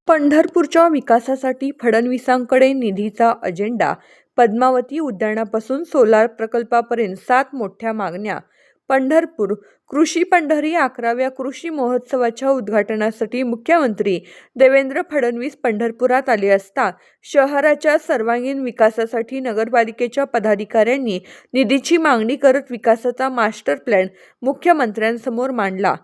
पंढरपूरच्या विकासासाठी फडणवीसांकडे निधीचा अजेंडा. पद्मावती उद्यानापासून सोलार प्रकल्पापर्यंत 7 मोठ्या मागण्या. पंढरपूर कृषी पंढरी 11व्या कृषी महोत्सवाच्या उद्घाटनासाठी मुख्यमंत्री देवेंद्र फडणवीस पंढरपुरात आले असता शहराच्या सर्वांगीण विकासासाठी नगरपालिकेच्या पदाधिकाऱ्यांनी निधीची मागणी करत विकासाचा मास्टर प्लॅन मुख्यमंत्र्यांसमोर मांडला.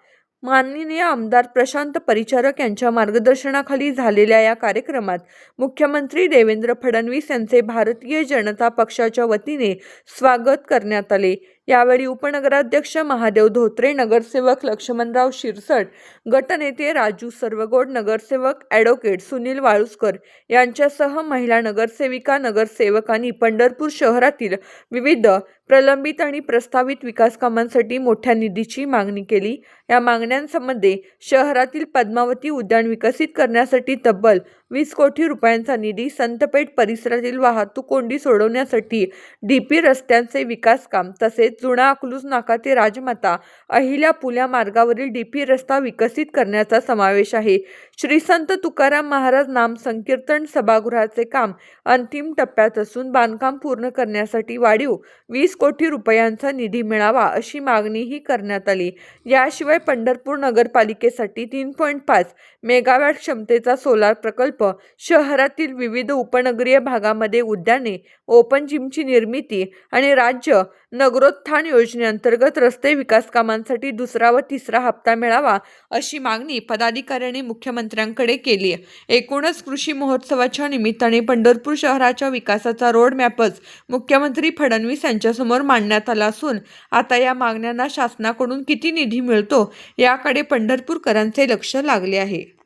माननीय आमदार प्रशांत परिचारक यांच्या मार्गदर्शनाखाली झालेल्या या कार्यक्रमात मुख्यमंत्री देवेंद्र फडणवीस यांचे भारतीय जनता पक्षाच्या वतीने स्वागत करण्यात आले. यावेळी उपनगराध्यक्ष महादेव धोत्रे, नगरसेवक लक्ष्मणराव शिरसट, गटनेते राजू सर्वगोड, नगरसेवक ॲडव्होकेट सुनील वाळुस्कर यांच्यासह महिला नगरसेविका, नगरसेवकांनी पंढरपूर शहरातील विविध प्रलंबित आणि प्रस्तावित विकास कामांसाठी मोठ्या निधीची मागणी केली. या मागण्यांमध्ये शहरातील पद्मावती उद्यान विकसित करण्यासाठी तब्बल 20 कोटी रुपयांचा निधी, संतपेठ परिसरातील वाहतूक कोंडी सोडवण्यासाठी DP रस्त्यांचे विकास काम, तसेच जुना अकलूज नाका ते राजमाता अहिल्या पुल मार्गावरील DP रस्ता विकसित करण्याचा समावेश आहे. श्री संत तुकाराम महाराज नाम संकीर्तन सभागृहाचे काम अंतिम टप्प्यात असून बांधकाम पूर्ण करण्यासाठी वाढीव 20 कोटी रुपयांचा निधी मिळावा अशी मागणीही करण्यात आली. याशिवाय पंढरपूर नगरपालिकेसाठी 3.5 मेगावॅट क्षमतेचा सोलार प्रकल्प, शहरातील विविध उपनगरीय भागामध्ये उद्याने, ओपन जिमची निर्मिती आणि राज्य नगरोत्थान योजनेअंतर्गत रस्ते विकास कामांसाठी दुसरा व तिसरा हप्ता मिळावा अशी मागणी पदाधिकाऱ्यांनी मुख्यमंत्र्यांकडे केली. एकूणच कृषी महोत्सवाच्या निमित्ताने पंढरपूर शहराच्या विकासाचा रोडमॅपच मुख्यमंत्री फडणवीस यांच्यासमोर मांडण्यात आला असून आता या मागण्यांना शासनाकडून किती निधी मिळतो याकडे पंढरपूरकरांचे लक्ष लागले आहे.